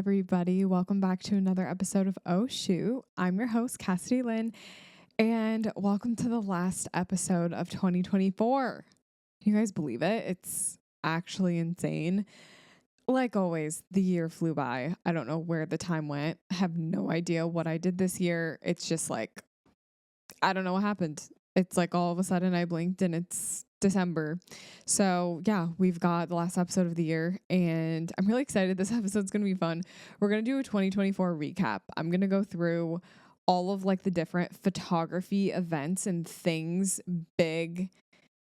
everybody. Welcome back to another episode of Oh Shoot. I'm your host, Cassidy Lynne, and welcome to the last episode of 2024. Can you guys believe it? It's actually insane. Like always, the year flew by. I don't know where the time went. I have no idea what I did this year. It's just like, I don't know what happened. It's like all of a sudden I blinked and it's December. So yeah, we've got the last episode of the year and I'm really excited. This episode's going to be fun. We're going to do a 2024 recap. I'm going to go through all of like the different photography events and things, big,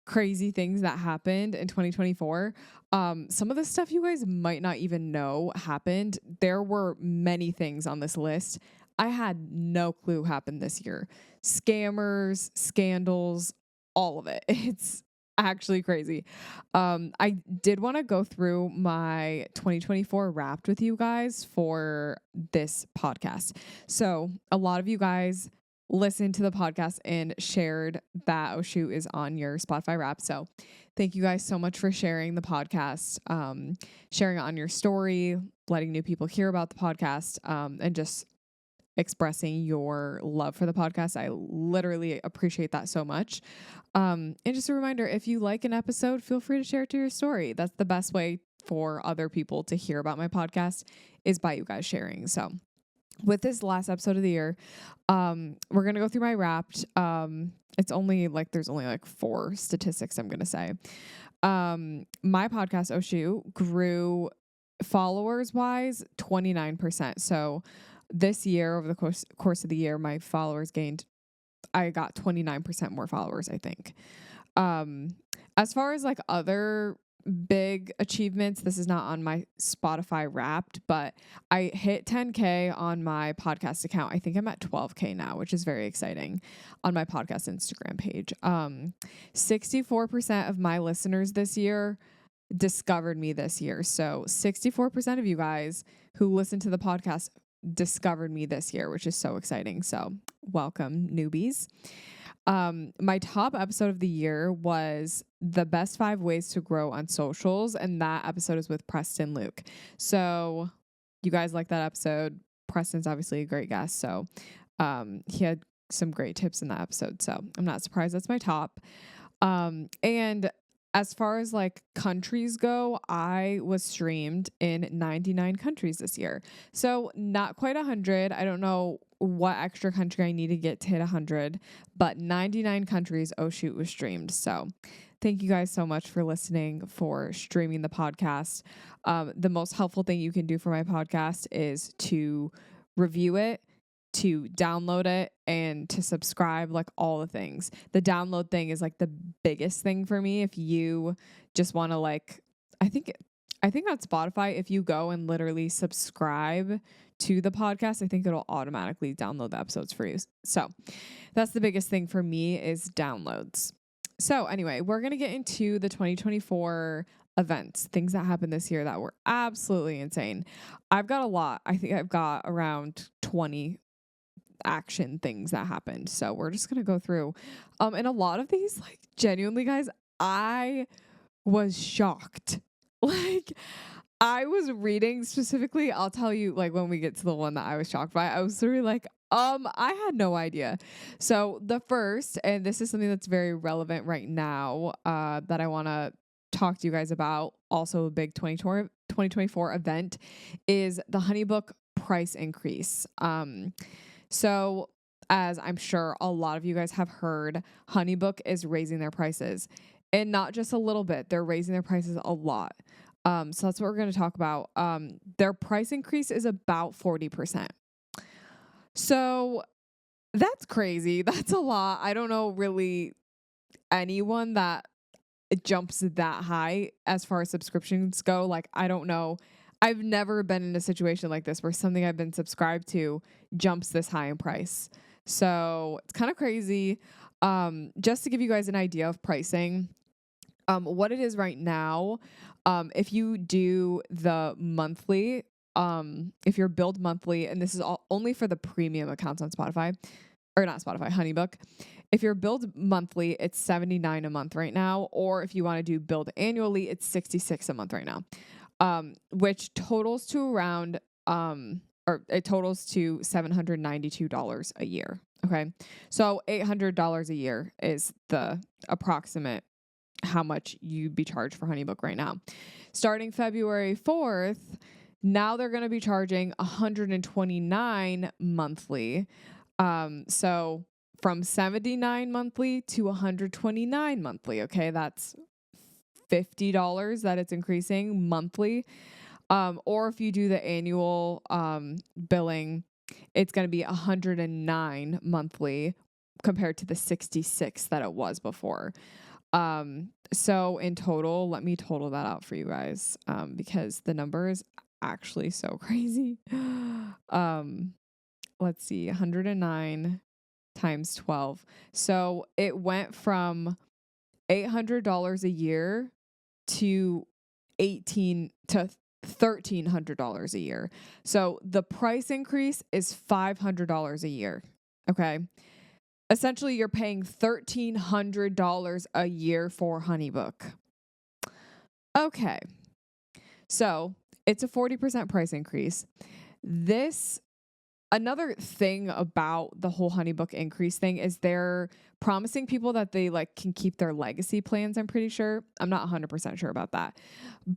crazy things that happened in 2024. Some of the stuff you guys might not even know happened. There were many things on this list I had no clue happened this year. Scammers, scandals, all of it. It's actually crazy. I did want to go through my 2024 Wrapped with you guys for this podcast. So a lot of you guys listened to the podcast and shared that Oh Shoot is on your Spotify Wrapped. So thank you guys so much for sharing the podcast, sharing it on your story, letting new people hear about the podcast, and just expressing your love for the podcast. I literally appreciate that so much. And just a reminder, if you like an episode, feel free to share it to your story. That's the best way for other people to hear about my podcast is by you guys sharing. So with this last episode of the year, we're going to go through my Wrapped. It's only like, there's only like 4 statistics I'm going to say. My podcast, Oh Shoot, grew followers wise 29%. So this year, over the course of the year, my followers I got 29% more followers, I think. As far as like other big achievements, this is not on my Spotify Wrapped, but I hit 10K on my podcast account. I think I'm at 12K now, which is very exciting on my podcast Instagram page. 64% of my listeners this year discovered me this year. So 64% of you guys who listen to the podcast discovered me this year, which is so exciting. So welcome, newbies. My top episode of the year was the best 5 ways to grow on socials. And that episode is with Preston Luke. So you guys like that episode. Preston's obviously a great guest. So, he had some great tips in that episode. So I'm not surprised that's my top. And as far as like countries go, I was streamed in 99 countries this year. So not quite 100. I don't know what extra country I need to get to hit 100, but 99 countries Oh Shoot was streamed. So thank you guys so much for listening, for streaming the podcast. The most helpful thing you can do for my podcast is to review it, to download it, and to subscribe, like all the things. The download thing is like the biggest thing for me. If you just want to like, I think on Spotify, if you go and literally subscribe to the podcast, I think it'll automatically download the episodes for you. So that's the biggest thing for me is downloads. So anyway, we're going to get into the 2024 events, things that happened this year that were absolutely insane. I've got a lot. I think I've got around 20 action things that happened. So we're just going to go through. And a lot of these, like, genuinely, guys, I was shocked. Like, I was reading specifically, I'll tell you, like, when we get to the one that I was shocked by, I was really like, I had no idea. So the first, and this is something that's very relevant right now, that I want to talk to you guys about, also a big 2024 event, is the Honeybook Price Increase. So as I'm sure a lot of you guys have heard, Honeybook is raising their prices, and not just a little bit. They're raising their prices a lot. So that's what we're going to talk about. Their price increase is about 40%. So that's crazy. That's a lot. I don't know really anyone that jumps that high as far as subscriptions go. Like, I don't know. I've never been in a situation like this where something I've been subscribed to jumps this high in price. So it's kind of crazy. Just to give you guys an idea of pricing, what it is right now, if you do the monthly, if you're billed monthly, and this is only for the premium accounts on Spotify, or not Spotify, Honeybook. If you're billed monthly, it's $79 a month right now. Or if you want to do billed annually, it's $66 a month right now. Which totals to around or it totals to $792 a year. Okay. So $800 a year is the approximate how much you'd be charged for Honeybook right now. Starting February 4th, now they're going to be charging $129 monthly. So from $79 monthly to $129 monthly. Okay. That's $50 that it's increasing monthly. Or if you do the annual billing, it's going to be $109 monthly compared to the $66 that it was before. So in total, let me total that out for you guys, because the number is actually so crazy. Let's see, 109 times 12. So it went from $800 a year to $1,300 a year. So the price increase is $500 a year. Okay. Essentially, you're paying $1,300 a year for Honeybook. Okay. So it's a 40% price increase. Another thing about the whole Honeybook increase thing is they're promising people that they can keep their legacy plans, I'm pretty sure. I'm not 100% sure about that.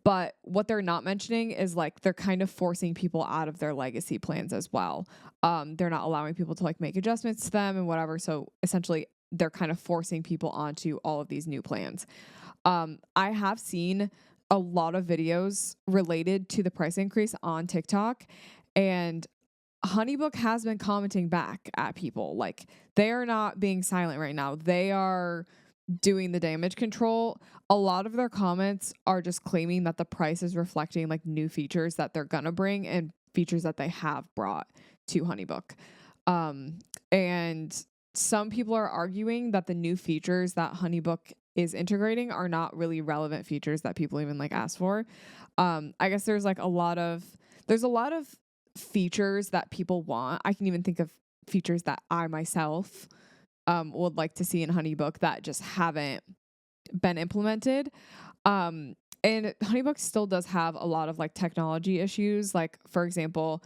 But what they're not mentioning is they're kind of forcing people out of their legacy plans as well. They're not allowing people to make adjustments to them and whatever. So essentially they're kind of forcing people onto all of these new plans. I have seen a lot of videos related to the price increase on TikTok, and Honeybook has been commenting back at people. They are not being silent right now. They are doing the damage control. A lot of their comments are just claiming that the price is reflecting new features that they're gonna bring and features that they have brought to Honeybook. And some people are arguing that the new features that Honeybook is integrating are not really relevant features that people even ask for. I guess there's a lot of features that people want. I can even think of features that I myself would like to see in Honeybook that just haven't been implemented. And Honeybook still does have a lot of technology issues. For example,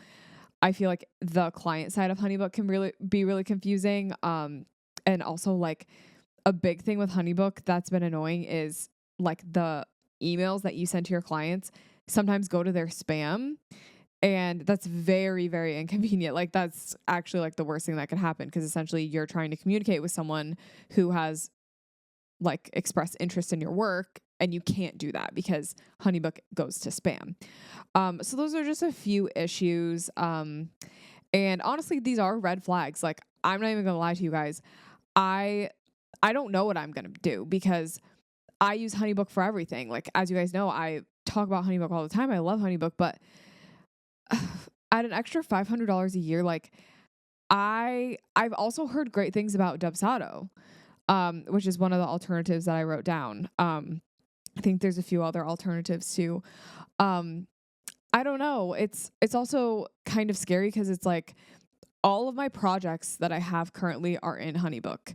I feel the client side of Honeybook can be really confusing. And also a big thing with Honeybook that's been annoying is the emails that you send to your clients sometimes go to their spam. And that's very, very inconvenient. That's actually the worst thing that could happen, because essentially you're trying to communicate with someone who has expressed interest in your work, and you can't do that because Honeybook goes to spam. So those are just a few issues. And honestly, these are red flags. I'm not even gonna lie to you guys. I don't know what I'm gonna do, because I use Honeybook for everything. As you guys know, I talk about Honeybook all the time. I love Honeybook, but at an extra $500 a year, I've also heard great things about Dubsado, which is one of the alternatives that I wrote down. I think there's a few other alternatives too. I don't know. It's also kind of scary because it's all of my projects that I have currently are in Honeybook.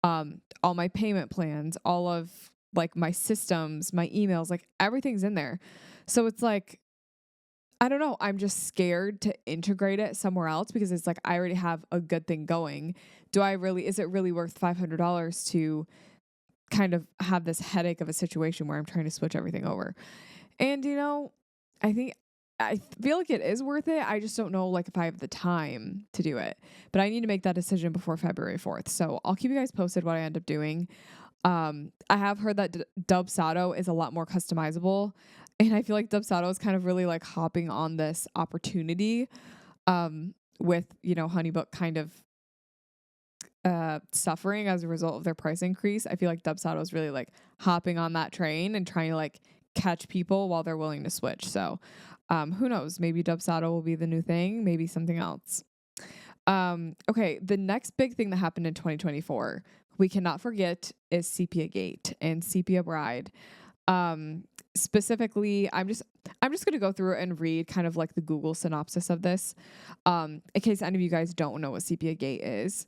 All my payment plans, all of my systems, my emails, everything's in there. So it's I don't know. I'm just scared to integrate it somewhere else, because it's I already have a good thing going. Is it really worth $500 to kind of have this headache of a situation where I'm trying to switch everything over? And, I feel it is worth it. I just don't know if I have the time to do it, but I need to make that decision before February 4th. So I'll keep you guys posted what I end up doing. I have heard that Dubsado is a lot more customizable, and I feel Dubsado is kind of really hopping on this opportunity, with, Honeybook kind of, suffering as a result of their price increase. I feel Dubsado is really hopping on that train and trying to catch people while they're willing to switch. So, who knows? Maybe Dubsado will be the new thing. Maybe something else. Okay. The next big thing that happened in 2024, we cannot forget, is Sepia Gate and Sepia Bride. Specifically, I'm just going to go through and read kind of the Google synopsis of this, in case any of you guys don't know what Sepia Gate is.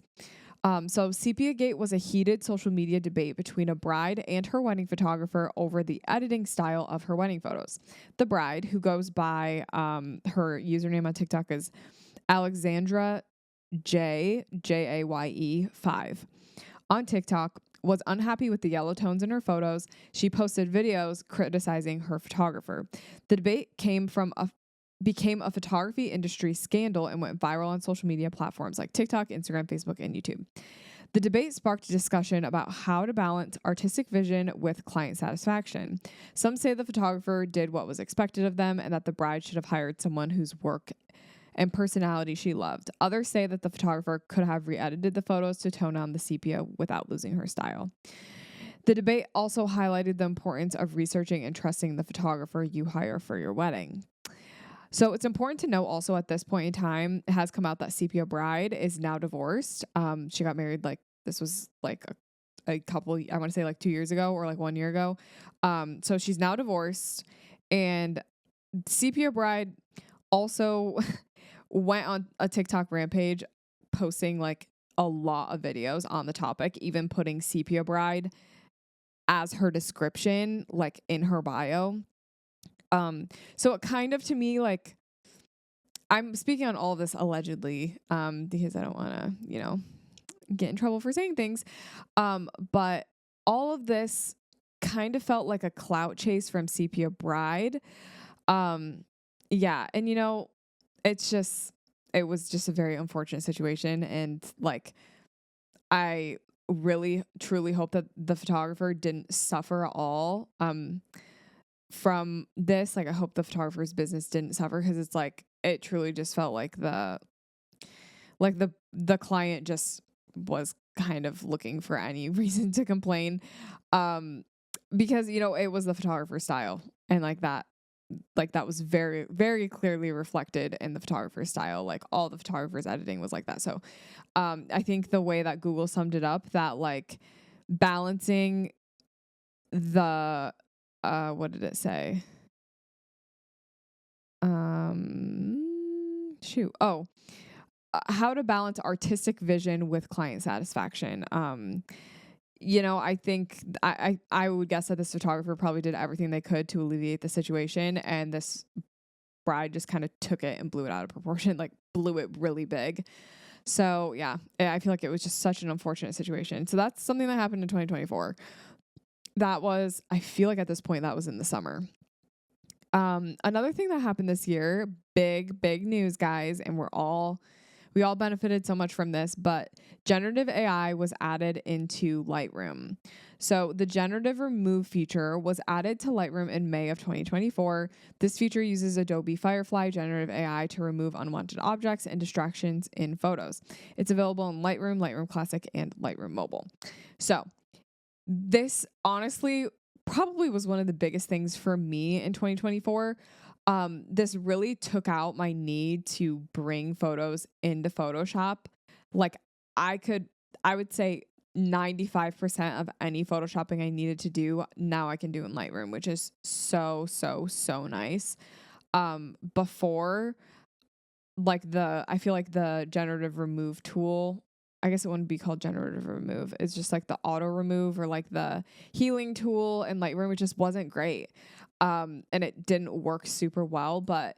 So Sepia Gate was a heated social media debate between a bride and her wedding photographer over the editing style of her wedding photos. The bride, who goes by her username on TikTok is Alexandra Jaye 5 on TikTok, was unhappy with the yellow tones in her photos. She posted videos criticizing her photographer. The debate became a photography industry scandal and went viral on social media platforms like TikTok, Instagram, Facebook, and YouTube. The debate sparked a discussion about how to balance artistic vision with client satisfaction. Some say the photographer did what was expected of them and that the bride should have hired someone whose work and personality she loved. Others say that the photographer could have re-edited the photos to tone down the sepia without losing her style. The debate also highlighted the importance of researching and trusting the photographer you hire for your wedding. So it's important to know also at this point in time, it has come out that Sepia Bride is now divorced. She got married this was a couple, I want to say 2 years ago or 1 year ago. So she's now divorced, and Sepia Bride also went on a TikTok rampage posting a lot of videos on the topic, even putting Sepia Bride as her description, in her bio. So it kind of, to me, I'm speaking on all of this allegedly, because I don't want to, get in trouble for saying things. But all of this kind of felt like a clout chase from Sepia Bride. Yeah. And, it was just a very unfortunate situation. And I really, truly hope that the photographer didn't suffer at all, from this. I hope the photographer's business didn't suffer, because it's it truly just felt like the client just was kind of looking for any reason to complain, because it was the photographer's style, and that was very, very clearly reflected in the photographer's style. All the photographer's editing was like that. So I think the way that Google summed it up, that balancing the what did it say? How to balance artistic vision with client satisfaction. I think I would guess that this photographer probably did everything they could to alleviate the situation, and this bride just kind of took it and blew it out of proportion, blew it really big. So yeah, I feel like it was just such an unfortunate situation. So that's something that happened in 2024. I feel like at this point that was in the summer. Another thing that happened this year, big news, guys, and we all benefited so much from this, but generative AI was added into Lightroom. So the generative remove feature was added to Lightroom in May of 2024. This feature uses Adobe Firefly generative AI to remove unwanted objects and distractions in photos. It's available in Lightroom, Lightroom Classic, and Lightroom Mobile. So this honestly probably was one of the biggest things for me in 2024. This really took out my need to bring photos into Photoshop. I would say 95% of any Photoshopping I needed to do, now I can do in Lightroom, which is so, so, so nice. Before, I feel like the generative remove tool, I guess it wouldn't be called generative remove. It's just the auto remove or the healing tool in Lightroom, which just wasn't great. And it didn't work super well, but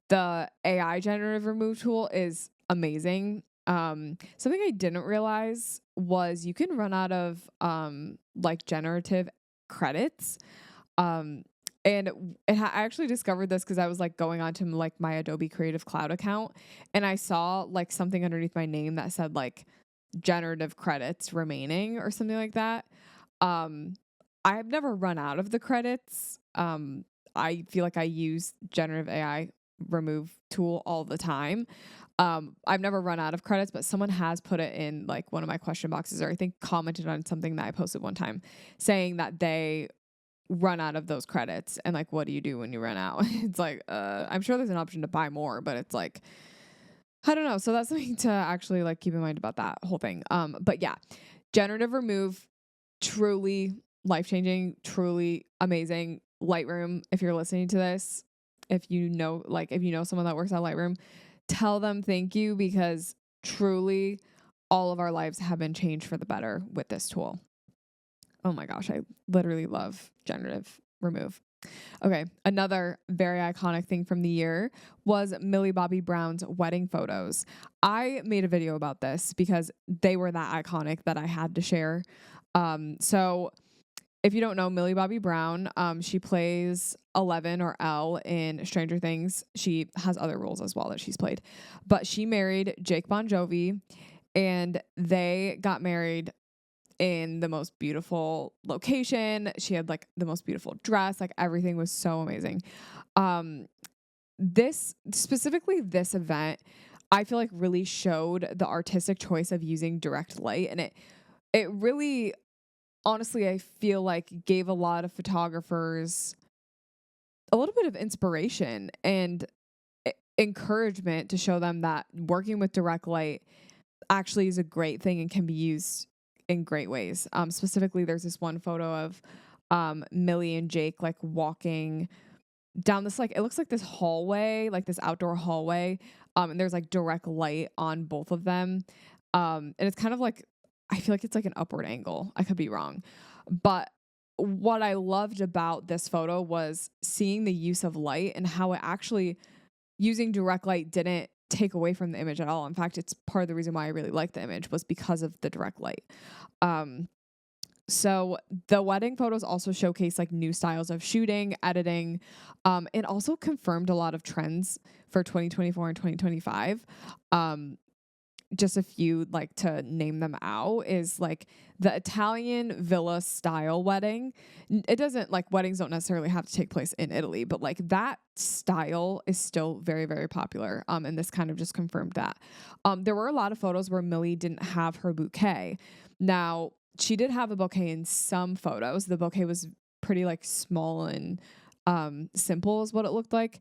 the AI generative remove tool is amazing. Something I didn't realize was you can run out of, generative credits. And I actually discovered this because I was going on to my Adobe Creative Cloud account, and I saw something underneath my name that said generative credits remaining or something like that. I have never run out of the credits. I feel like I use generative AI remove tool all the time. I've never run out of credits, but someone has put it in one of my question boxes, or I think commented on something that I posted one time saying that they run out of those credits, and what do you do when you run out? It's I'm sure there's an option to buy more, but it's I don't know. So that's something to actually keep in mind about that whole thing. But yeah, generative remove, truly life-changing, truly amazing. Lightroom, if you're listening to this, if you know someone that works at Lightroom, tell them thank you, because truly all of our lives have been changed for the better with this tool. Oh my gosh, I literally love generative remove. Okay, another very iconic thing from the year was Millie Bobby Brown's wedding photos. I made a video about this because they were that iconic that I had to share. So if you don't know Millie Bobby Brown, she plays 11 or Elle in Stranger Things. She has other roles as well that she's played. But she married Jake Bon Jovi, and they got married in the most beautiful location. She had like the most beautiful dress. Like everything was so amazing. This event, I feel like really showed the artistic choice of using direct light, and it really, honestly, I feel like gave a lot of photographers a little bit of inspiration and encouragement to show them that working with direct light actually is a great thing and can be used in great ways. Specifically, there's this one photo of Millie and Jake like walking down this, like, it looks like this hallway, like this outdoor hallway. And there's like direct light on both of them. And it's kind of like, I feel like it's like an upward angle. I could be wrong. But what I loved about this photo was seeing the use of light and how it actually, using direct light didn't take away from the image at all. In fact, it's part of the reason why I really liked the image was because of the direct light. So the wedding photos also showcase like new styles of shooting, editing, and also confirmed a lot of trends for 2024 and 2025. Just a few, like, to name them out, is like the Italian villa style wedding. It doesn't, like, weddings don't necessarily have to take place in Italy, but like that style is still very, very popular. And this kind of just confirmed that. There were a lot of photos where Millie didn't have her bouquet. Now, she did have a bouquet in some photos. The bouquet was pretty like small and simple is what it looked like.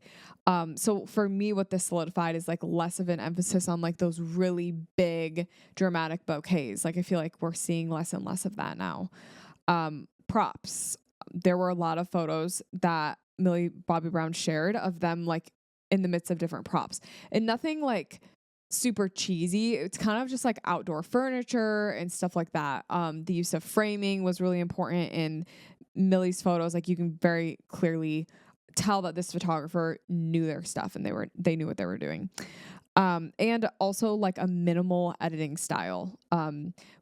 So for me, what this solidified is like less of an emphasis on like those really big dramatic bouquets. Like I feel like we're seeing less and less of that now. Props. There were a lot of photos that Millie Bobby Brown shared of them like in the midst of different props, and nothing like super cheesy. It's kind of just like outdoor furniture and stuff like that. The use of framing was really important in Millie's photos. Like you can very clearly tell that this photographer knew their stuff and they knew what they were doing. And also like a minimal editing style.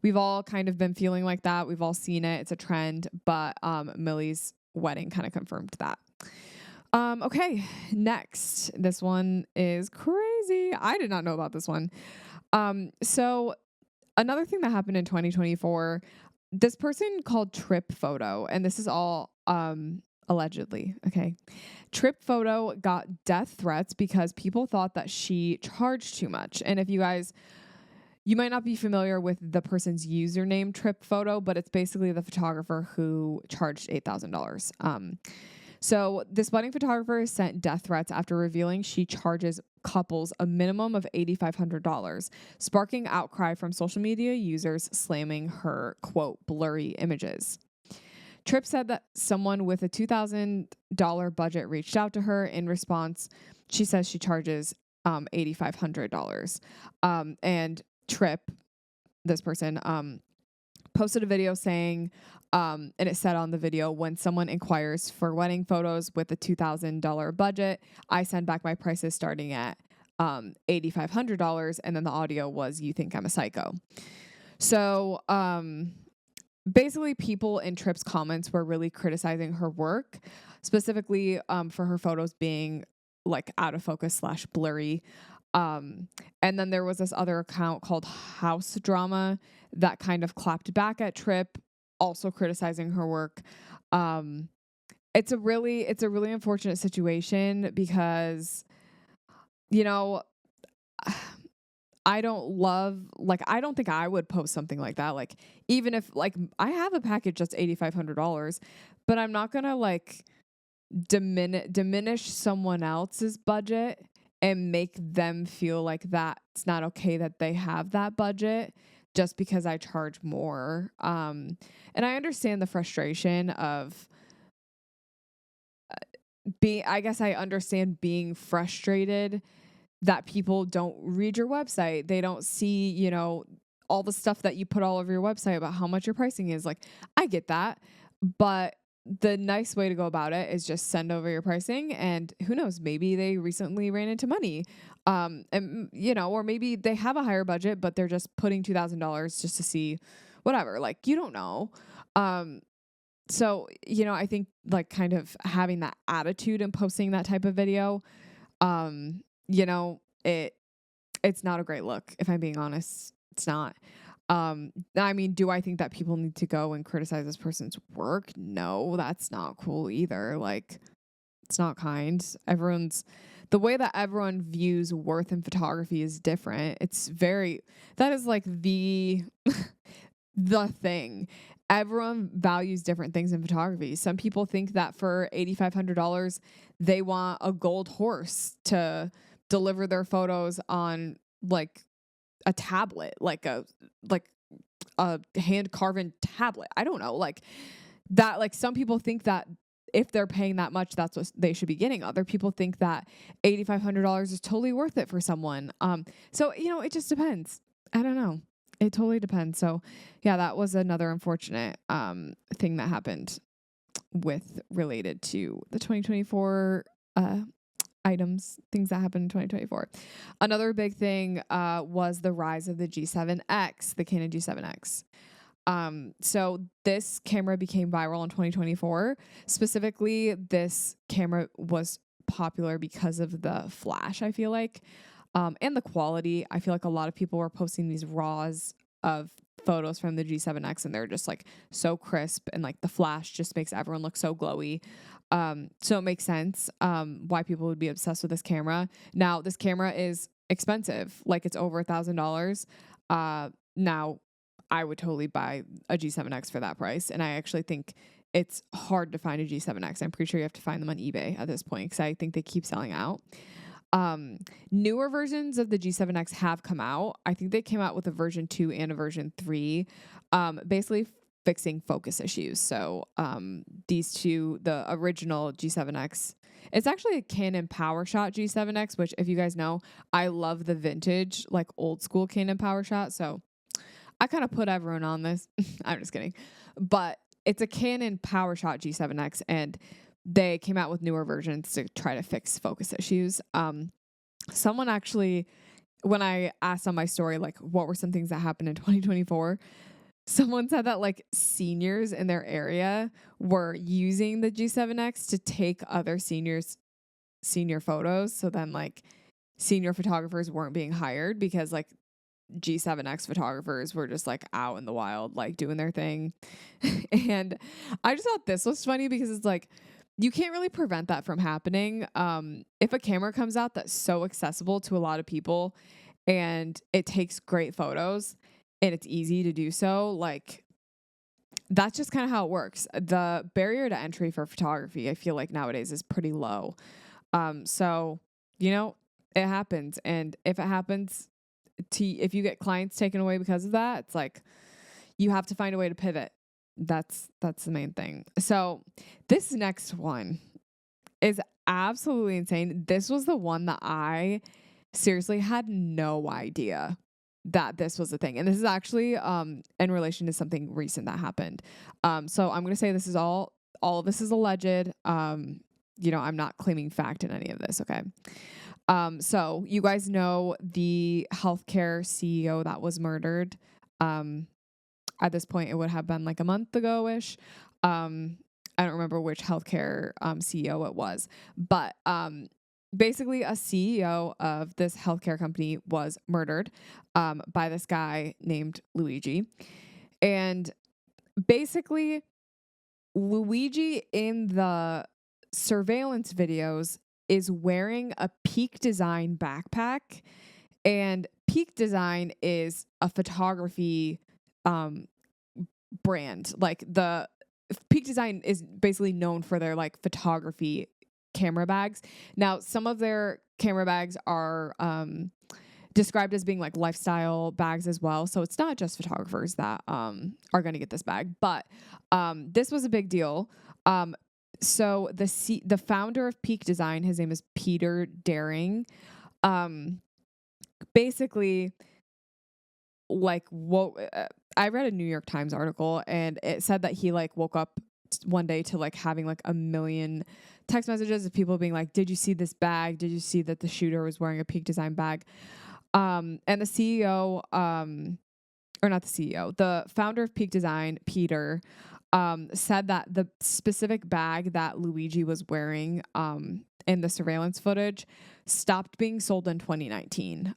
We've all kind of been feeling like that. We've all seen it. It's a trend, but Millie's wedding kind of confirmed that. Okay, next. This one is crazy. I did not know about this one. So another thing that happened in 2024, this person called Trip Photo, and this is all allegedly, okay. Trip Photo got death threats because people thought that she charged too much. And if you guys, you might not be familiar with the person's username Trip Photo, but it's basically the photographer who charged $8,000. So this wedding photographer sent death threats after revealing she charges couples a minimum of $8,500, sparking outcry from social media users slamming her, quote, blurry images. Tripp said that someone with a $2,000 budget reached out to her. In response, she says she charges $8,500. And Tripp, this person, posted a video saying, and it said on the video, when someone inquires for wedding photos with a $2,000 budget, I send back my prices starting at $8,500. And then the audio was, you think I'm a psycho. So basically people in Tripp's comments were really criticizing her work, specifically for her photos being like out of focus / blurry. And then there was this other account called House Drama that kind of clapped back at Tripp, also criticizing her work. It's a really unfortunate situation because, you know, I don't think I would post something like that. Like, even if like I have a package that's $8,500, but I'm not gonna like diminish someone else's budget and make them feel like that's not okay that they have that budget just because I charge more. And I understand the frustration of I guess I understand being frustrated that people don't read your website. They don't see, all the stuff that you put all over your website about how much your pricing is. Like, I get that, but the nice way to go about it is just send over your pricing, and who knows, maybe they recently ran into money. And or maybe they have a higher budget, but they're just putting $2,000 just to see whatever. Like, you don't know. So, I think like kind of having that attitude and posting that type of video, it's not a great look. If I'm being honest, it's not. I mean, do I think that people need to go and criticize this person's work? No, that's not cool either. Like, it's not kind. The way that everyone views worth in photography is different. That is like the thing. Everyone values different things in photography. Some people think that for $8,500, they want a gold horse to deliver their photos on like a tablet, like a hand carven tablet. I don't know, like that. Like, some people think that if they're paying that much, that's what they should be getting. Other people think that $8,500 is totally worth it for someone. So it just depends. I don't know. It totally depends. So yeah, that was another unfortunate thing that happened related to the 2024 things that happened in 2024. Another big thing was the rise of the G7X, the Canon G7X. So this camera became viral in 2024. Specifically, this camera was popular because of the flash, I feel like, and the quality. I feel like a lot of people were posting these RAWs of photos from the G7X, and they're just like so crisp, and like the flash just makes everyone look so glowy. So it makes sense why people would be obsessed with this camera. Now, this camera is expensive, like it's over $1,000. Now, I would totally buy a G7X for that price, and I actually think it's hard to find a G7X. I'm pretty sure you have to find them on eBay at this point, because I think they keep selling out. Newer versions of the G7X have come out. I think they came out with a version 2 and a version 3, basically fixing focus issues. So these two, the original G7X, it's actually a Canon PowerShot G7X, which, if you guys know, I love the vintage, like old school Canon PowerShot. So I kind of put everyone on this. I'm just kidding. But it's a Canon PowerShot G7X, and they came out with newer versions to try to fix focus issues. Someone actually, when I asked on my story, like, what were some things that happened in 2024, someone said that like seniors in their area were using the G7X to take other senior photos. So then like senior photographers weren't being hired because like G7X photographers were just like out in the wild, like doing their thing. And I just thought this was funny because it's like, you can't really prevent that from happening. If a camera comes out that's so accessible to a lot of people and it takes great photos and it's easy to do so, like, that's just kind of how it works. The barrier to entry for photography, I feel like nowadays, is pretty low. So, it happens. And if it happens if you get clients taken away because of that, it's like, you have to find a way to pivot. That's the main thing. So this next one is absolutely insane. This was the one that I seriously had no idea that this was a thing. And this is actually in relation to something recent that happened. So I'm going to say this is all of this is alleged. I'm not claiming fact in any of this. Okay. So you guys know the healthcare CEO that was murdered. At this point, it would have been like a month ago-ish. I don't remember which healthcare CEO it was, but basically a CEO of this healthcare company was murdered by this guy named Luigi. And basically, Luigi in the surveillance videos is wearing a Peak Design backpack, and Peak Design is a photography brand. Like, the Peak Design is basically known for their like photography camera bags. Now, some of their camera bags are described as being like lifestyle bags as well. So it's not just photographers that are going to get this bag, but this was a big deal. So the founder of Peak Design, his name is Peter Daring. Basically, like woke. I read a New York Times article, and it said that he like woke up one day to like having like 1 million text messages of people being like, "Did you see this bag? Did you see that the shooter was wearing a Peak Design bag?" And the CEO, or not the CEO, the founder of Peak Design, Peter, said that the specific bag that Luigi was wearing in the surveillance footage stopped being sold in 2019.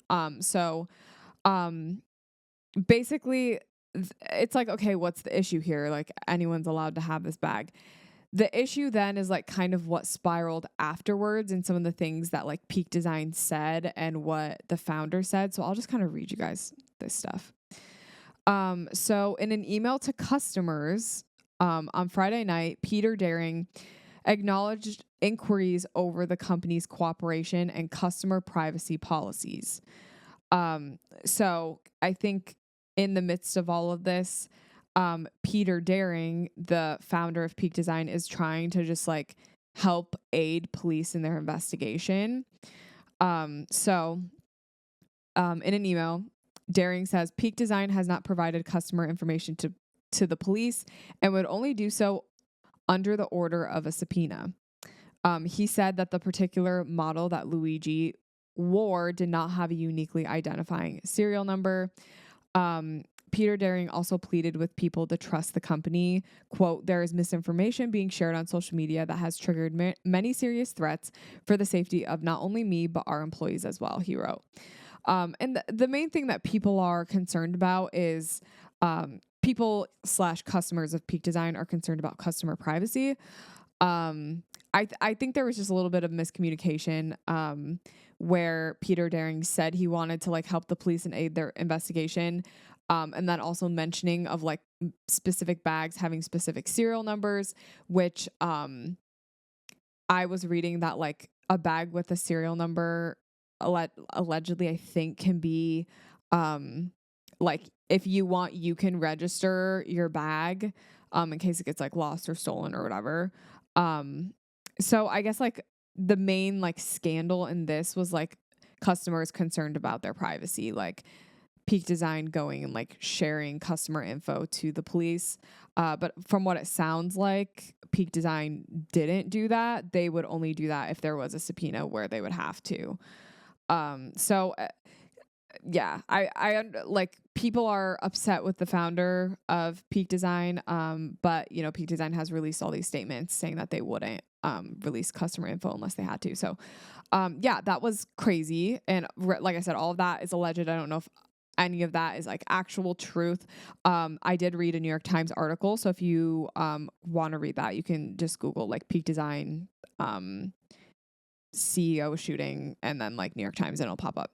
Basically, it's like, okay, what's the issue here? Like, anyone's allowed to have this bag. The issue then is like kind of what spiraled afterwards and some of the things that like Peak Design said and what the founder said. So I'll just kind of read you guys this stuff. So in an email to customers on Friday night, Peter Daring acknowledged inquiries over the company's cooperation and customer privacy policies. So I think in the midst of all of this, Peter Daring, the founder of Peak Design, is trying to just like help aid police in their investigation. In an email, Daring says Peak Design has not provided customer information to the police and would only do so under the order of a subpoena. He said that the particular model that Luigi wore did not have a uniquely identifying serial number. Peter Daring also pleaded with people to trust the company. Quote, "There is misinformation being shared on social media that has triggered many serious threats for the safety of not only me, but our employees as well," he wrote. And the main thing that people are concerned about is people/customers of Peak Design are concerned about customer privacy. I think there was just a little bit of miscommunication where Peter Daring said he wanted to like help the police and aid their investigation. And then also mentioning of like specific bags having specific serial numbers, which I was reading that like a bag with a serial number allegedly I think can be like if you want you can register your bag in case it gets like lost or stolen or whatever. So I guess like the main like scandal in this was like customers concerned about their privacy, like Peak Design going and like sharing customer info to the police. But from what it sounds like, Peak Design didn't do that. They would only do that if there was a subpoena where they would have to. Yeah, I like people are upset with the founder of Peak Design. But you know, Peak Design has released all these statements saying that they wouldn't release customer info unless they had to. So, yeah, that was crazy. And like I said, all of that is alleged. I don't know if any of that is like actual truth. I did read a New York Times article. So if you want to read that, you can just Google like Peak Design CEO shooting and then like New York Times and it'll pop up.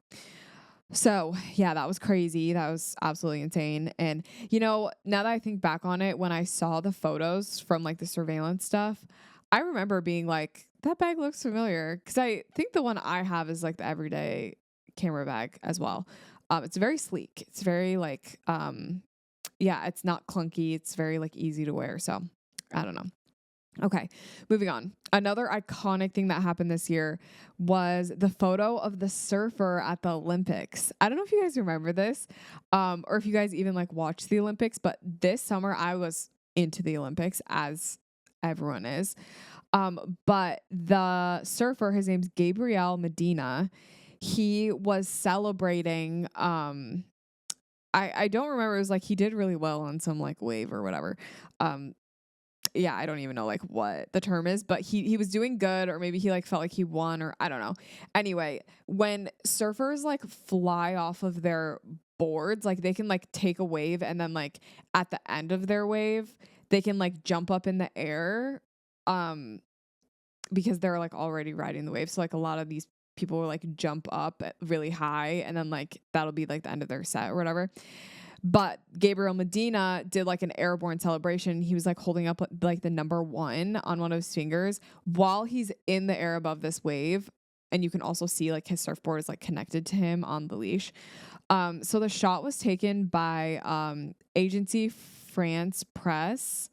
So yeah, that was crazy. That was absolutely insane. And you know, now that I think back on it, when I saw the photos from like the surveillance stuff, I remember being like, that bag looks familiar. Cause I think the one I have is like the everyday camera bag as well. It's very sleek. It's very like, yeah, it's not clunky. It's very like easy to wear. So I don't know. Okay, moving on. Another iconic thing that happened this year was the photo of the surfer at the Olympics. I don't know if you guys remember this, or if you guys even like watched the Olympics, but this summer I was into the Olympics as everyone is. But the surfer, his name's Gabriel Medina. He was celebrating, I don't remember. It was like he did really well on some like wave or whatever. Yeah, I don't even know like what the term is, but he was doing good, or maybe he like felt like he won, or I don't know. Anyway, when surfers like fly off of their boards, like they can like take a wave and then like at the end of their wave, they can like jump up in the air because they're like already riding the wave. So like a lot of these people will like jump up really high and then like that'll be like the end of their set or whatever. But Gabriel Medina did like an airborne celebration. He was like holding up like the number 1 on one of his fingers while he's in the air above this wave. And you can also see like his surfboard is like connected to him on the leash. So the shot was taken by Agency France Press.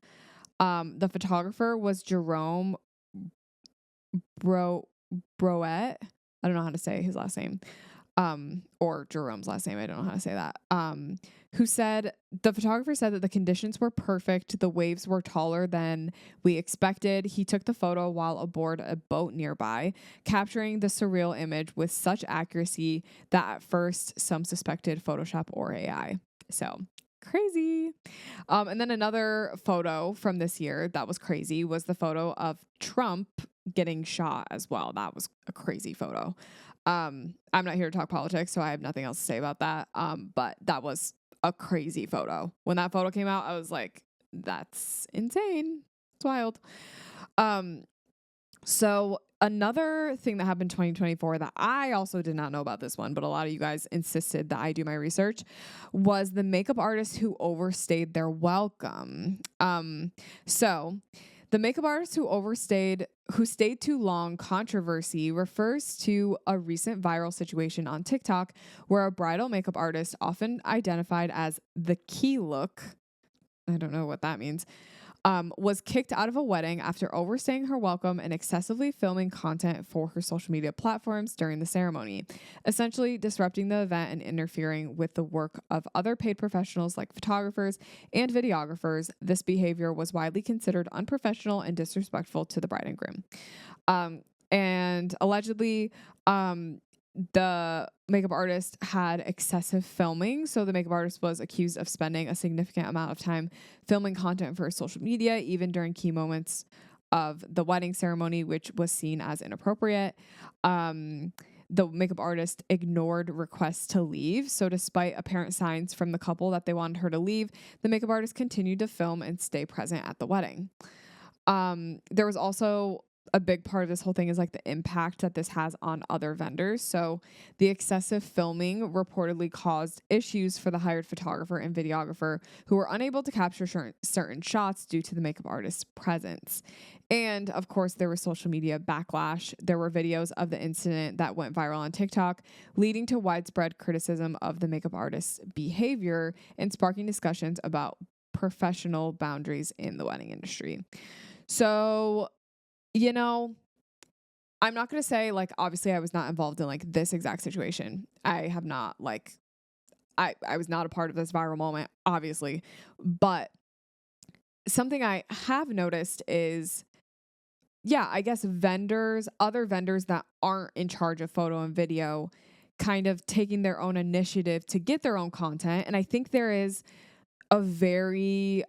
The photographer was Jerome Broet. I don't know how to say his last name. or Jerome's last name, I don't know how to say that, who said, the photographer said that the conditions were perfect. The waves were taller than we expected. He took the photo while aboard a boat nearby, capturing the surreal image with such accuracy that at first some suspected Photoshop or AI. So crazy. And then another photo from this year that was crazy was the photo of Trump getting shot as well. That was a crazy photo. I'm not here to talk politics, so I have nothing else to say about that. But that was a crazy photo. When that photo came out, I was like, that's insane. It's wild. So another thing that happened in 2024 that I also did not know about this one, but a lot of you guys insisted that I do my research, was the makeup artist who overstayed their welcome. So the makeup artist who stayed too long controversy refers to a recent viral situation on TikTok where a bridal makeup artist, often identified as the key look, I don't know what that means, was kicked out of a wedding after overstaying her welcome and excessively filming content for her social media platforms during the ceremony, essentially disrupting the event and interfering with the work of other paid professionals like photographers and videographers. This behavior was widely considered unprofessional and disrespectful to the bride and groom. And allegedly, the makeup artist had excessive filming. So the makeup artist was accused of spending a significant amount of time filming content for social media, even during key moments of the wedding ceremony, which was seen as inappropriate. The makeup artist ignored requests to leave. So despite apparent signs from the couple that they wanted her to leave, the makeup artist continued to film and stay present at the wedding. There was also a big part of this whole thing is like the impact that this has on other vendors. So the excessive filming reportedly caused issues for the hired photographer and videographer who were unable to capture certain shots due to the makeup artist's presence. And of course, there was social media backlash. There were videos of the incident that went viral on TikTok, leading to widespread criticism of the makeup artist's behavior and sparking discussions about professional boundaries in the wedding industry. So, you know, I'm not going to say, like, obviously I was not involved in like this exact situation. I have not, like, I was not a part of this viral moment, obviously. But something I have noticed is, yeah, I guess other vendors that aren't in charge of photo and video, kind of taking their own initiative to get their own content. And I think there is a very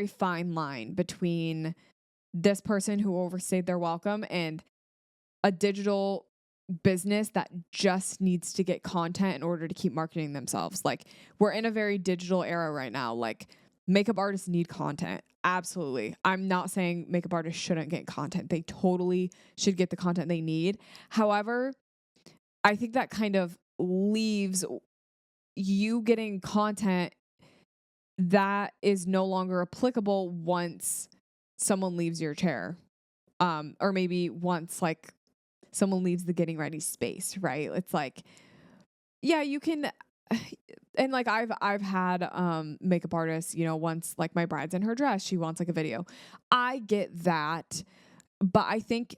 fine line between this person who overstayed their welcome and a digital business that just needs to get content in order to keep marketing themselves. Like, we're in a very digital era right now. Like, makeup artists need content. Absolutely. I'm not saying makeup artists shouldn't get content. They totally should get the content they need. However, I think that kind of leaves you getting content that is no longer applicable once someone leaves your chair. Or maybe once like someone leaves the getting ready space, right? It's like, yeah, you can, and like I've had makeup artists, once like my bride's in her dress, she wants like a video. I get that, but I think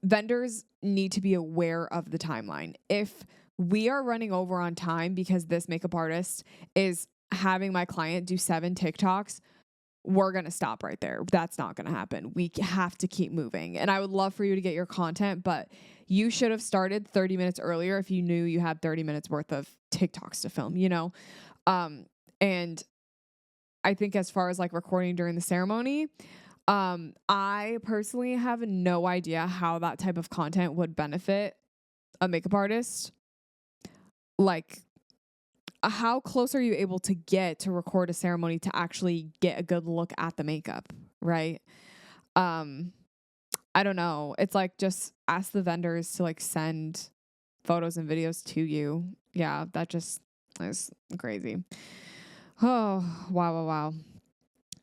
vendors need to be aware of the timeline. If we are running over on time because this makeup artist is having my client do 7 TikToks, we're going to stop right there. That's not going to happen. We have to keep moving. And I would love for you to get your content, but you should have started 30 minutes earlier if you knew you had 30 minutes worth of TikToks to film, And I think as far as like recording during the ceremony, I personally have no idea how that type of content would benefit a makeup artist. Like, how close are you able to get to record a ceremony to actually get a good look at the makeup, right? I don't know. It's like, just ask the vendors to like send photos and videos to you. Yeah, that just is crazy. Oh, wow.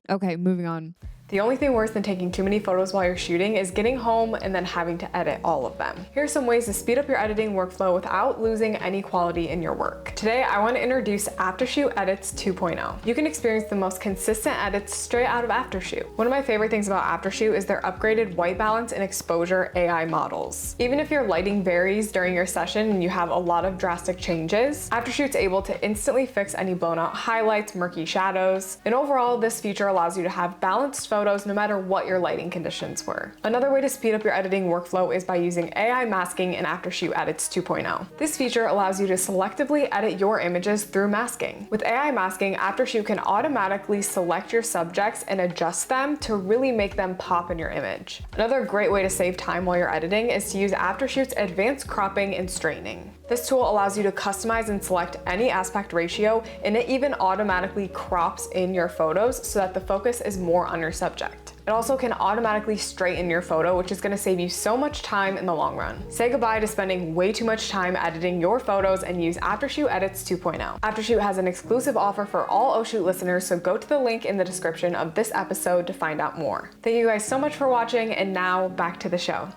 Okay, moving on. The only thing worse than taking too many photos while you're shooting is getting home and then having to edit all of them. Here are some ways to speed up your editing workflow without losing any quality in your work. Today, I want to introduce Aftershoot Edits 2.0. You can experience the most consistent edits straight out of Aftershoot. One of my favorite things about Aftershoot is their upgraded white balance and exposure AI models. Even if your lighting varies during your session and you have a lot of drastic changes, Aftershoot's able to instantly fix any blown out highlights, murky shadows, and overall, this feature allows you to have balanced photos no matter what your lighting conditions were. Another way to speed up your editing workflow is by using AI masking in Aftershoot Edits 2.0. This feature allows you to selectively edit your images through masking. With AI masking, Aftershoot can automatically select your subjects and adjust them to really make them pop in your image. Another great way to save time while you're editing is to use Aftershoot's advanced cropping and straightening. This tool allows you to customize and select any aspect ratio, and it even automatically crops in your photos so that the focus is more on your subject. It also can automatically straighten your photo, which is going to save you so much time in the long run. Say goodbye to spending way too much time editing your photos and use Aftershoot Edits 2.0. Aftershoot has an exclusive offer for all Oh Shoot listeners, so go to the link in the description of this episode to find out more. Thank you guys so much for watching, and now back to the show.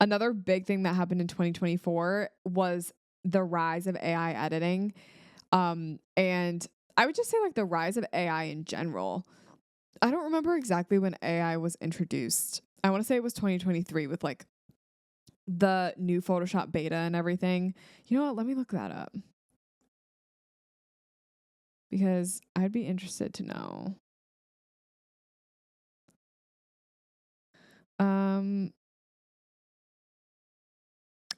Another big thing that happened in 2024 was the rise of AI editing. And I would just say like the rise of AI in general. I don't remember exactly when AI was introduced. I want to say it was 2023 with like the new Photoshop beta and everything. You know what? Let me look that up, because I'd be interested to know.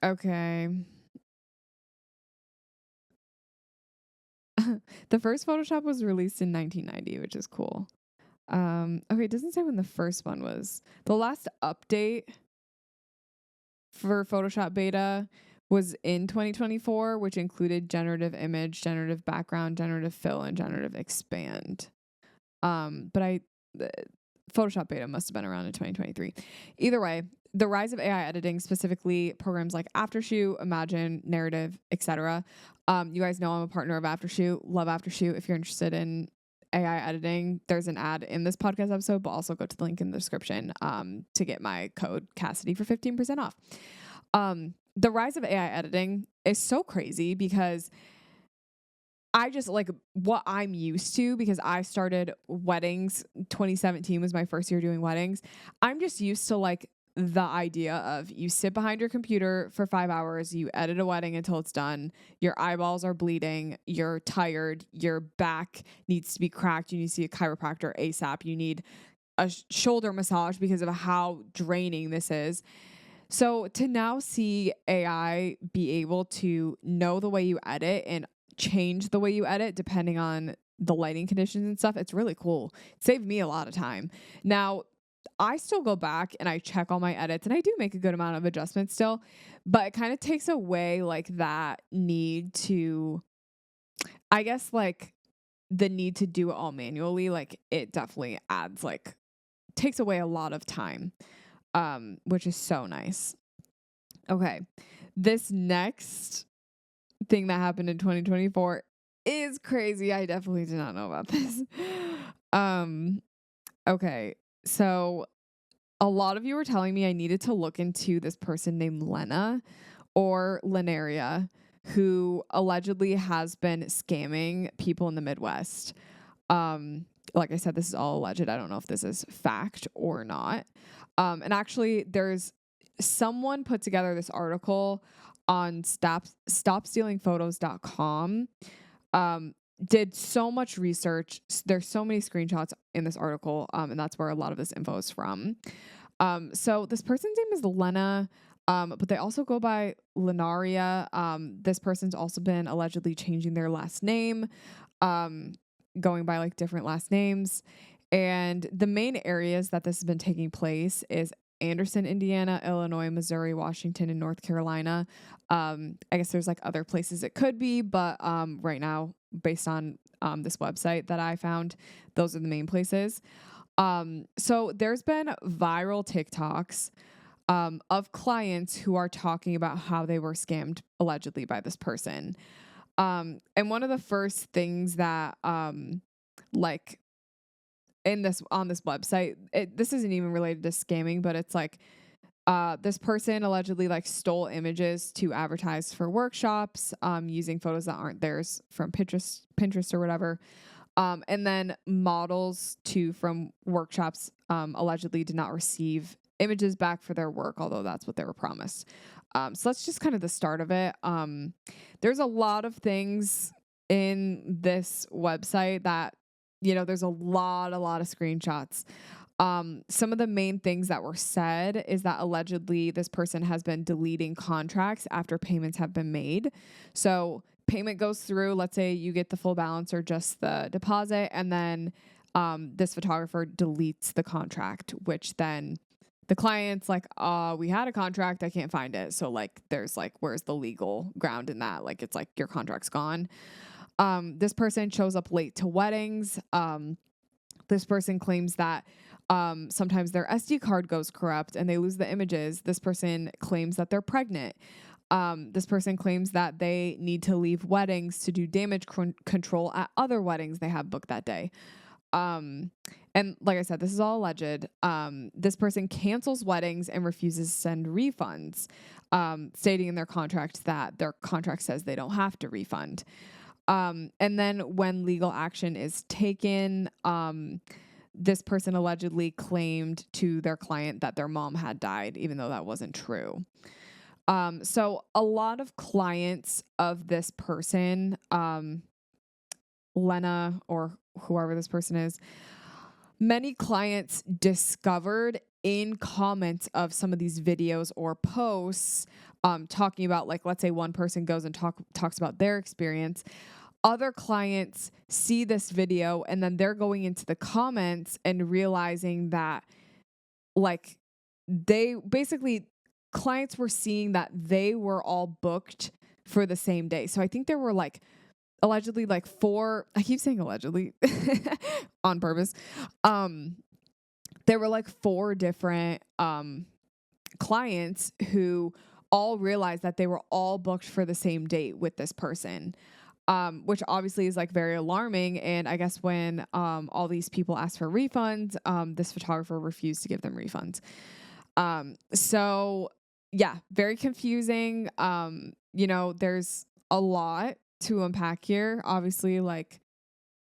Okay. The first Photoshop was released in 1990, which is cool. Okay, it doesn't say when the first one was. The last update for Photoshop beta was in 2024, which included generative image, generative background, generative fill, and generative expand. But Photoshop beta must have been around in 2023. Either way, the rise of AI editing, specifically programs like Aftershoot, Imagine, Narrative, etc. You guys know I'm a partner of Aftershoot. Love Aftershoot. If you're interested in AI editing, there's an ad in this podcast episode, but also go to the link in the description to get my code Cassidy for 15% off. The rise of AI editing is so crazy because I just like what I'm used to, because I started weddings. 2017 was my first year doing weddings. I'm just used to like the idea of you sit behind your computer for 5 hours, you edit a wedding until it's done, your eyeballs are bleeding, you're tired, your back needs to be cracked, you need to see a chiropractor ASAP, you need a shoulder massage because of how draining this is. So to now see AI be able to know the way you edit and change the way you edit depending on the lighting conditions and stuff, it's really cool. It saved me a lot of time. Now, I still go back and I check all my edits, and I do make a good amount of adjustments still, but it kind of takes away like that need to, I guess, like the need to do it all manually. Like it definitely adds like, takes away a lot of time, which is so nice. Okay. This next thing that happened in 2024 is crazy. I definitely did not know about this. Okay. So a lot of you were telling me I needed to look into this person named Lena or Lenaria, who allegedly has been scamming people in the Midwest. Like I said, this is all alleged. I don't know if this is fact or not. And actually there's someone put together this article on stopstealingphotos.com. Did so much research. There's so many screenshots in this article, and that's where a lot of this info is from. So this person's name is Lena, but they also go by Lenaria. This person's also been allegedly changing their last name, going by like different last names. And the main areas that this has been taking place is Anderson, Indiana, Illinois, Missouri, Washington, and North Carolina. I guess there's like other places it could be, but right now, based on this website that I found, those are the main places. So there's been viral TikToks of clients who are talking about how they were scammed allegedly by this person. And one of the first things that like on this website. This isn't even related to scamming, but it's like this person allegedly like stole images to advertise for workshops using photos that aren't theirs from Pinterest or whatever. And then models from workshops allegedly did not receive images back for their work, although that's what they were promised. So that's just kind of the start of it. There's a lot of things in this website that, there's a lot of screenshots. Some of the main things that were said is that allegedly this person has been deleting contracts after payments have been made. So payment goes through, let's say you get the full balance or just the deposit, and then this photographer deletes the contract, which then the client's like, we had a contract, I can't find it. So like, there's like, where's the legal ground in that? Like, it's like your contract's gone. This person shows up late to weddings. This person claims that sometimes their SD card goes corrupt and they lose the images. This person claims that they're pregnant. This person claims that they need to leave weddings to do damage control at other weddings they have booked that day. And like I said, this is all alleged. This person cancels weddings and refuses to send refunds, stating in their contract that their contract says they don't have to refund. And then when legal action is taken, this person allegedly claimed to their client that their mom had died, even though that wasn't true. So a lot of clients of this person, Lena or whoever this person is, many clients discovered in comments of some of these videos or posts, talking about, like, let's say one person goes and talks about their experience. Other clients see this video and then they're going into the comments and realizing that, like, clients were seeing that they were all booked for the same day. So I think there were like allegedly like 4, I keep saying allegedly on purpose. There were like 4 different clients who all realized that they were all booked for the same date with this person. Which obviously is like very alarming. And I guess when all these people asked for refunds, this photographer refused to give them refunds. So yeah, very confusing. There's a lot to unpack here. Obviously, like,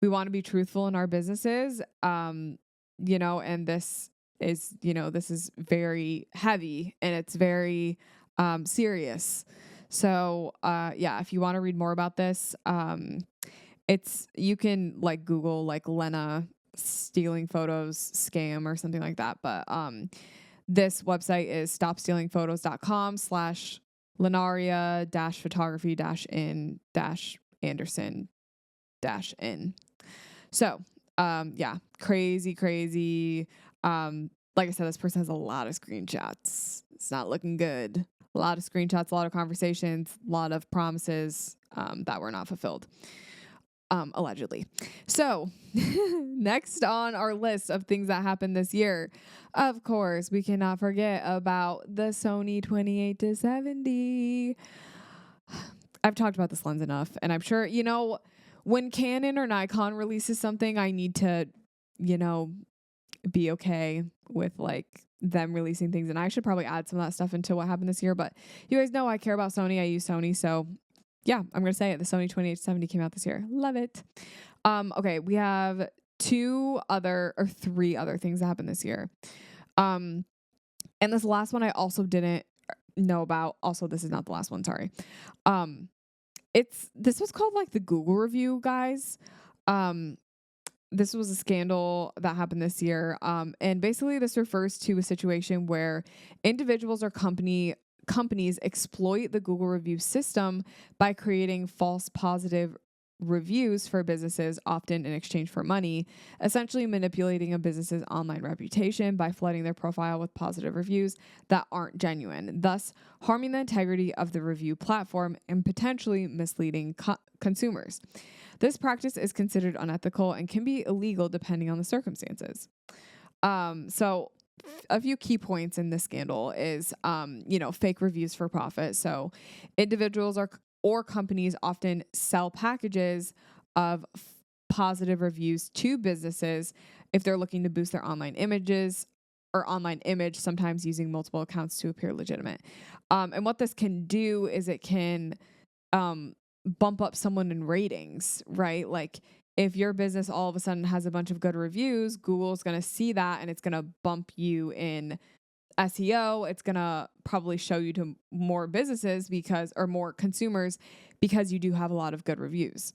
we want to be truthful in our businesses. And this is very heavy and it's very serious. So, if you want to read more about this, you can like Google like Lena stealing photos scam or something like that. But, this website is stopstealingphotos.com/Lenaria-photography-in-Anderson-in. So, crazy. Like I said, this person has a lot of screenshots. It's not looking good. A lot of screenshots, a lot of conversations, a lot of promises that were not fulfilled, allegedly. So next on our list of things that happened this year, of course, we cannot forget about the Sony 28-70. I've talked about this lens enough, and I'm sure, when Canon or Nikon releases something, I need to, be okay with like them releasing things. And I should probably add some of that stuff into what happened this year, but you guys know I care about Sony. I use Sony. So yeah, I'm going to say it. The Sony 28-70 came out this year. Love it. Okay. We have 3 other things that happened this year. And this last one I also didn't know about. Also, this is not the last one. Sorry. This was called like the Google review, guys. This was a scandal that happened this year. And basically this refers to a situation where individuals or companies exploit the Google review system by creating false positive reviews for businesses, often in exchange for money, essentially manipulating a business's online reputation by flooding their profile with positive reviews that aren't genuine, thus harming the integrity of the review platform and potentially misleading consumers. This practice is considered unethical and can be illegal depending on the circumstances. So a few key points in this scandal is, fake reviews for profit. So individuals or companies often sell packages of positive reviews to businesses if they're looking to boost their online images or online image, sometimes using multiple accounts to appear legitimate. And what this can do is it can bump up someone in ratings, right? Like if your business all of a sudden has a bunch of good reviews, Google's going to see that and it's going to bump you in SEO. It's going to probably show you to more businesses or more consumers because you do have a lot of good reviews.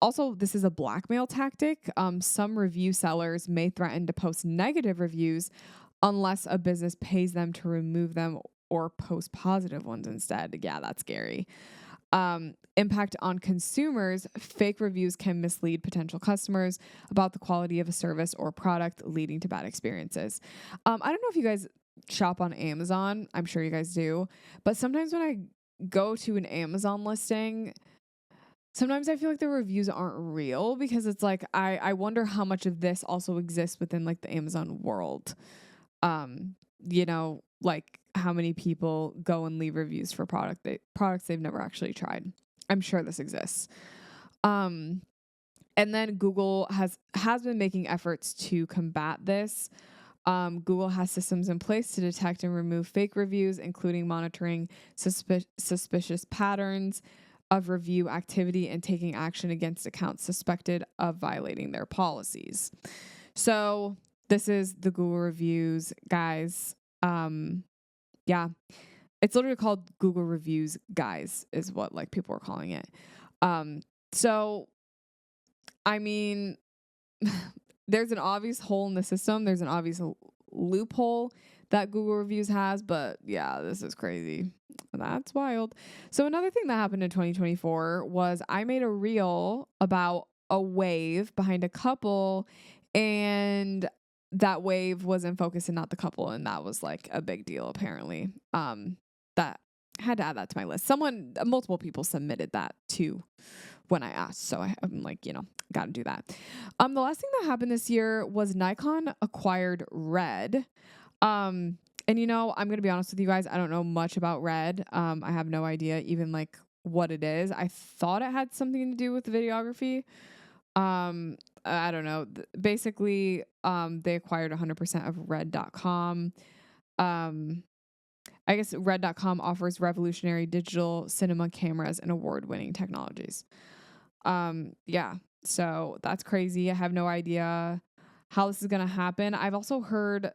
Also, this is a blackmail tactic. Some review sellers may threaten to post negative reviews unless a business pays them to remove them or post positive ones instead. Yeah, that's scary. Impact on consumers. Fake reviews can mislead potential customers about the quality of a service or product, leading to bad experiences. I don't know if you guys shop on Amazon. I'm sure you guys do. But sometimes when I go to an Amazon listing, sometimes I feel like the reviews aren't real because it's like, I wonder how much of this also exists within like the Amazon world. Like how many people go and leave reviews for products they've never actually tried. I'm sure this exists. And then Google has been making efforts to combat this. Google has systems in place to detect and remove fake reviews, including monitoring suspicious patterns of review activity and taking action against accounts suspected of violating their policies. So this is the Google reviews, guys. Yeah, it's literally called Google Reviews, guys, is what like people are calling it. So, I mean, there's an obvious hole in the system. There's an obvious loophole that Google Reviews has, but yeah, this is crazy. That's wild. So another thing that happened in 2024 was I made a reel about a wave behind a couple, and that wave was in focus and not the couple, and that was like a big deal apparently. That I had to add that to my list. Multiple people submitted that too when I asked, so I'm like, got to do that. The last thing that happened this year was Nikon acquired Red. And I'm going to be honest with you guys, I don't know much about Red. I have no idea even like what it is. I thought it had something to do with videography. I don't know. Basically, they acquired 100% of Red.com. I guess Red.com offers revolutionary digital cinema cameras and award-winning technologies. Yeah, so that's crazy. I have no idea how this is going to happen. I've also heard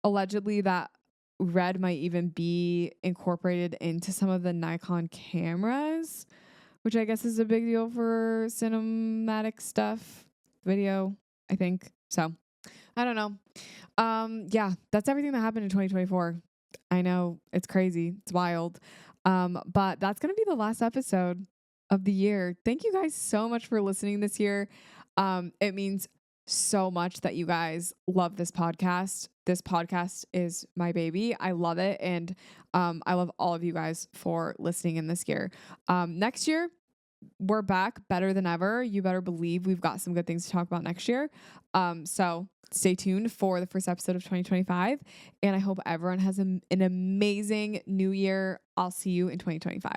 allegedly that Red might even be incorporated into some of the Nikon cameras, which I guess is a big deal for cinematic stuff, video, I think. So, I don't know. Yeah, that's everything that happened in 2024. I know it's crazy. It's wild. But that's going to be the last episode of the year. Thank you guys so much for listening this year. It means so much that you guys love this podcast. This podcast is my baby. I love it. And I love all of you guys for listening in this year. Next year, we're back better than ever. You better believe we've got some good things to talk about next year. So stay tuned for the first episode of 2025. And I hope everyone has an amazing new year. I'll see you in 2025.